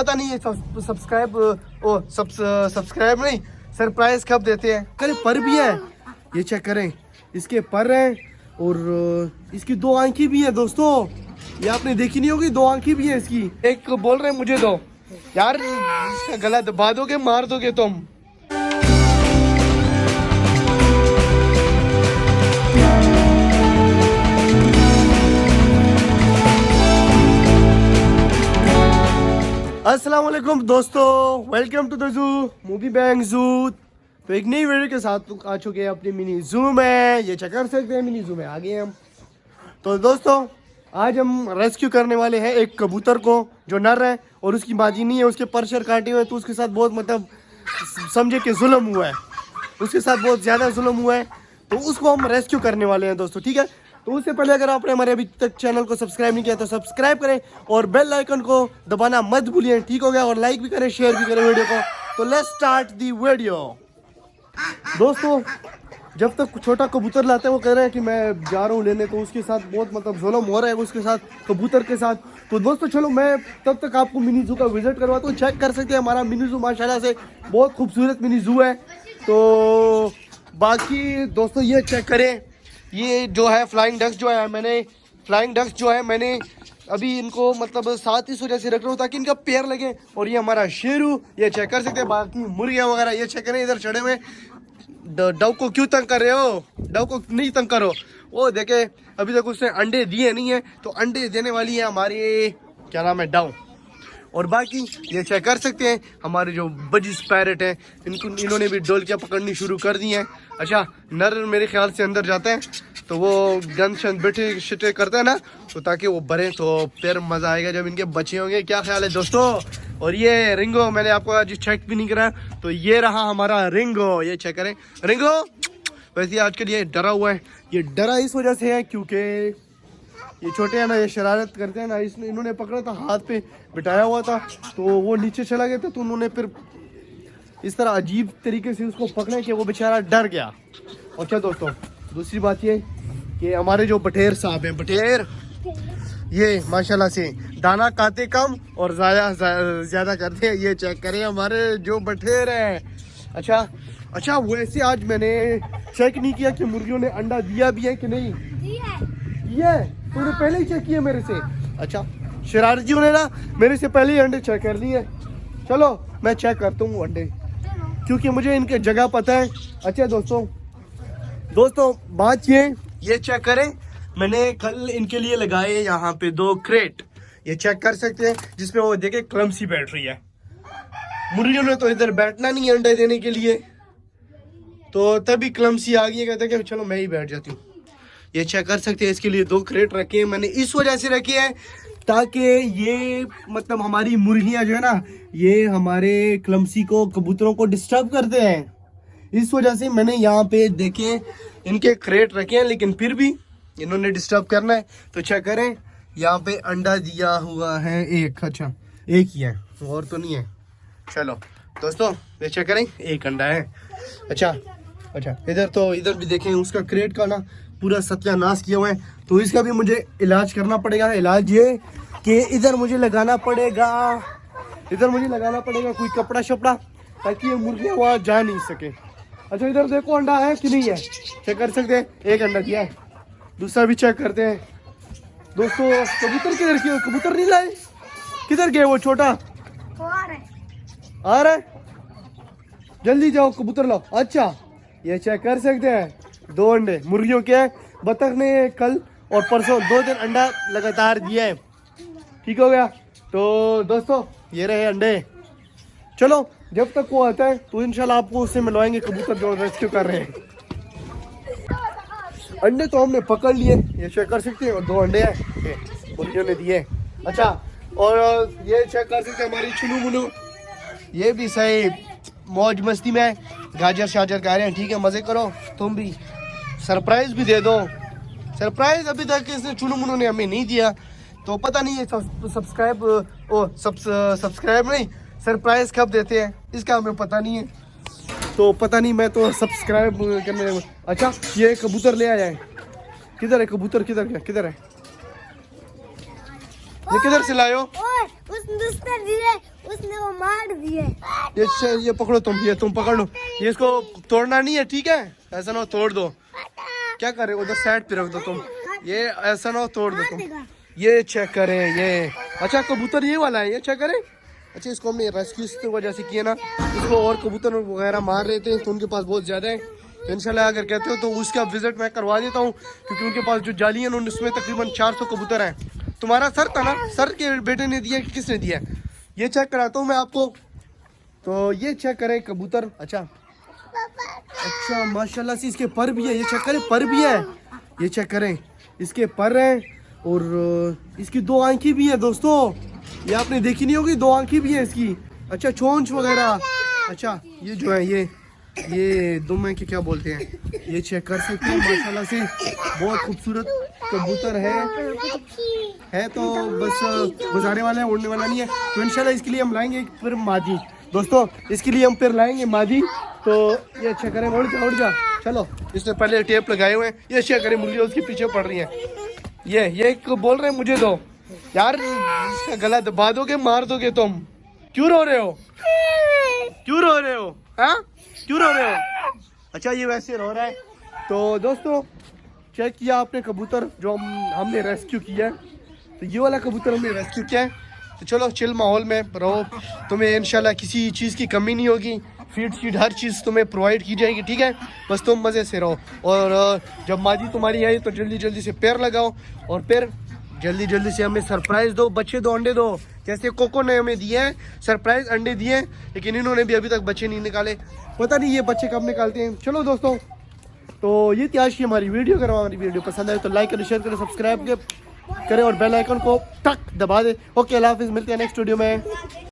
पता नहीं है सब्सक्राइब नहीं, सरप्राइज कब देते हैं। करें पर भी है, ये चेक करें, इसके पर हैं और इसकी दो आंखें भी है दोस्तों। ये आपने देखी नहीं होगी, दो आंखें भी है इसकी। एक बोल रहे हैं मुझे दो यार, इसका गला दबा दोगे, मार दोगे तुम। अस्सलाम वालेकुम दोस्तों, welcome to the zoo movie bank zoo. तो एक नई वीडियो के साथ आ चुके हैं अपनी मिनी जू में। ये चेक कर सकते हैं, मिनी जू में आ गए हम। तो दोस्तों आज हम रेस्क्यू करने वाले हैं एक कबूतर को जो नर है और उसकी मादी नहीं है, उसके परशर काटे हुए, तो उसके साथ बहुत मतलब समझे कि जुल्म हुआ है, उसके साथ बहुत ज़्यादा जुल्म हुआ है। तो उसको हम रेस्क्यू करने वाले हैं दोस्तों, ठीक है। तो उससे पहले अगर आपने हमारे अभी तक चैनल को सब्सक्राइब नहीं किया तो सब्सक्राइब करें और बेल आइकन को दबाना मत भूलिए, ठीक हो गया। और लाइक भी करें, शेयर भी करें वीडियो को। तो लेट्स स्टार्ट दी वीडियो। दोस्तों जब तक छोटा कबूतर लाते हैं वो कह रहे हैं कि मैं जा रहा हूँ लेने, तो उसके साथ बहुत मतलब जुल्म हो रहा है उसके साथ, कबूतर के साथ। तो दोस्तों चलो मैं तब तक आपको मिनी जू का विजिट करवाता हूँ। चेक कर सकते हैं हमारा मिनी जू माशाल्लाह से बहुत खूबसूरत मिनी जू है। तो बाकी दोस्तों ये चेक करें, ये जो है फ्लाइंग डक्स जो है मैंने अभी इनको मतलब साथ इस वजह से रख रहा हूँ ताकि इनका पैर लगे। और ये हमारा शेरू, ये चेक कर सकते हैं। बाकी मुर्गियाँ वगैरह ये चेक करें, इधर चढ़े हुए। डव को क्यों तंग कर रहे हो? डव को नहीं तंग करो। वो देखे अभी तक उसने अंडे दिए नहीं है, तो अंडे देने वाली है हमारी क्या नाम है, डव। और बाकी ये चेक कर सकते हैं हमारे जो बजिस पैरेट हैं, इन्होंने भी डोलकियाँ पकड़नी शुरू कर दी हैं। अच्छा नर मेरे ख्याल से अंदर जाते हैं तो वो गन शन बैठे शिटे करते हैं ना, तो ताकि वो भरें तो फिर मज़ा आएगा जब इनके बच्चे होंगे। क्या ख्याल है दोस्तों? और ये रिंगो मैंने आपको आज चेक भी नहीं करा, तो ये रहा हमारा रिंगो। ये चेक करें रिंगो। वैसे आजकल ये डरा हुआ है, ये डरा इस वजह से है क्योंकि ये छोटे हैं ना, ये शरारत करते हैं ना। इन्होंने पकड़ा था, हाथ पे बिठाया हुआ था, तो वो नीचे चला गया था, तो उन्होंने फिर इस तरह अजीब तरीके से उसको पकड़े कि वो बेचारा डर गया। और क्या दोस्तों दूसरी बात ये कि हमारे जो बटेर साहब हैं, बटेर ये माशाल्लाह से दाना खाते कम और ज़्यादा करते हैं। ये चेक करें हमारे जो बटेर हैं। अच्छा वैसे आज मैंने चेक नहीं किया कि मुर्गियों ने अंडा दिया भी है कि नहीं दिया है। तूने पहले ही चेक किया मेरे से? अच्छा शरारतियों ने ना मेरे से पहले ही अंडे चेक कर लिए। चलो मैं चेक करता हूँ अंडे, क्योंकि मुझे इनके जगह पता है। अच्छा दोस्तों बात ये चेक करें, मैंने कल इनके लिए लगाए यहाँ पे 2 क्रेट, ये चेक कर सकते हैं, जिसमें वो देखे क्लमसी बैठ रही है। मुर्गियों ने तो इधर बैठना नहीं है अंडे देने के लिए, तो तभी क्लमसी आ गई, कहते कि चलो मैं ही बैठ जाती हूँ। ये चेक कर सकते हैं, इसके लिए 2 क्रेट रखे हैं मैंने, इस वजह से रखे हैं ताकि ये मतलब हमारी मुर्गियाँ जो है ना, ये हमारे क्लमसी को, कबूतरों को डिस्टर्ब करते हैं। इस वजह से मैंने यहाँ पे देखे इनके क्रेट रखे हैं, लेकिन फिर भी इन्होंने डिस्टर्ब करना है। तो चेक करें यहाँ पे अंडा दिया हुआ है एक। अच्छा एक ही है और तो नहीं है। चलो दोस्तों ये चेक करें, एक अंडा है। अच्छा इधर भी देखें, उसका क्रेट का ना पूरा सत्यानाश किया हुआ है, तो इसका भी मुझे इलाज करना पड़ेगा। इलाज ये कि इधर मुझे लगाना पड़ेगा कोई कपड़ा शपड़ा, ताकि ये मुर्गियाँ वहाँ जा नहीं सके। अच्छा इधर देखो अंडा है कि नहीं है, चेक कर सकते हैं। एक अंडा दिया है, दूसरा भी चेक करते हैं। दोस्तों कबूतर किधर गए? कबूतर नहीं लाए, किधर गए वो? छोटा आ रहा है, जल्दी जाओ कबूतर लाओ। अच्छा ये चेक कर सकते हैं 2 अंडे मुर्गियों के। बतख ने कल और परसों 2 दिन अंडा लगातार दिया है, ठीक हो गया। तो दोस्तों ये रहे अंडे। चलो जब तक वो आता है तो इंशाल्लाह आपको उससे मिलवाएंगे कबूतर जो रेस्क्यू कर रहे हैं। अंडे तो हमने पकड़ लिए, ये चेक कर सकते हैं, और 2 अंडे हैं मुर्गियों ने दिए। अच्छा और ये चेक कर सकते हैं हमारी चुनू मुनू, ये भी सही मौज मस्ती में गाजर शाजर खा रहे हैं। ठीक है मजे करो, तुम भी सरप्राइज भी दे दो। सरप्राइज अभी तक इसने चुनू मुनू ने हमें नहीं दिया, तो पता नहीं है सब्सक्राइब नहीं, सरप्राइज कब देते हैं इसका हमें पता नहीं है। तो पता नहीं, मैं तो सब्सक्राइब करने। अच्छा ये कबूतर ले आया है, किधर है कबूतर? किधर है? ये किधर से लाए हो? उसने दूसरा दिए उसने वो मार दिए। ये पकड़ो तुम, ये तुम पकड़ लो, ये इसको तोड़ना नहीं है, ठीक है? ऐसा ना हो तोड़ दो। क्या कर रहे हो? उधर साइड पे रख दो तुम, ये ऐसा ना हो तोड़ दो तुम। ये चेक करें ये, अच्छा कबूतर ये वाला है, ये चेक करें। अच्छा इसको हमने रेस्क्यू इस वजह से किया ना, इसको और कबूतर वगैरह मार रहे थे तो उनके पास बहुत ज़्यादा है। तो इंशाल्लाह अगर कहते हो तो उसका विजिट मैं करवा देता हूँ, क्योंकि उनके पास जो जाली है उसमें तकरीबन 400 कबूतर हैं। तुम्हारा सर था ना, सर के बेटे ने दिया कि किसने दिया? ये चेक कराता हूँ मैं आपको। तो ये चेक करें कबूतर। अच्छा माशाल्लाह से इसके पर भी है, ये चेक करें पर भी है, ये चेक करें इसके पर हैं और इसकी 2 आंखें भी है दोस्तों, ये आपने देखी नहीं होगी, 2 आंखें भी है इसकी। अच्छा चोंच वगैरह, अच्छा ये जो है ये दुम है कि क्या बोलते हैं, ये चेक कर सकते हैं। माशाल्लाह से बहुत खूबसूरत कबूतर है तो बस गुजारे वाला है, उड़ने वाला नहीं है। तो इंशाल्लाह इसके लिए हम लाएंगे फिर मादी दोस्तों, इसके लिए हम फिर लाएंगे मादी। तो ये चेक करें, उड़ जा चलो। इसने पहले टेप लगाए हुए हैं, ये चेक करें मुर्गियाँ उसके पीछे पड़ रही हैं। ये एक बोल रहे हैं मुझे दो यार, इसका गला दबा दोगे, मार दोगे तुम। क्यों रो रहे हो? क्यों रो रहे हो? हाँ क्यों रो रहे हो? अच्छा ये वैसे रो रहा है। तो दोस्तों चेक किया आपने कबूतर जो हमने रेस्क्यू किया है, तो ये वाला कबूतर हमने रेस्क्यू किया है। तो चलो चिल माहौल में रहो, तुम्हें इंशाल्लाह किसी चीज़ की कमी नहीं होगी, फीड शीड हर चीज़ तुम्हें प्रोवाइड की जाएगी, ठीक है? बस तुम मज़े से रहो। और जब मादी तुम्हारी आई तो जल्दी जल्दी से पैर लगाओ और फिर जल्दी जल्दी से हमें सरप्राइज़ दो, बच्चे दो, अंडे दो। जैसे कोको ने हमें दिए हैं सरप्राइज़ अंडे दिए हैं, लेकिन इन्होंने भी अभी तक बच्चे नहीं निकाले, पता नहीं ये बच्चे कब निकालते हैं। चलो दोस्तों तो ये थी आज की हमारी वीडियो। अगर हमारी वीडियो पसंद आए तो लाइक करें, शेयर करें, सब्सक्राइब करें और बेल आइकन को टक दबा दें। ओके अल्लाह हाफिज़, मिलते हैं नेक्स्ट वीडियो में।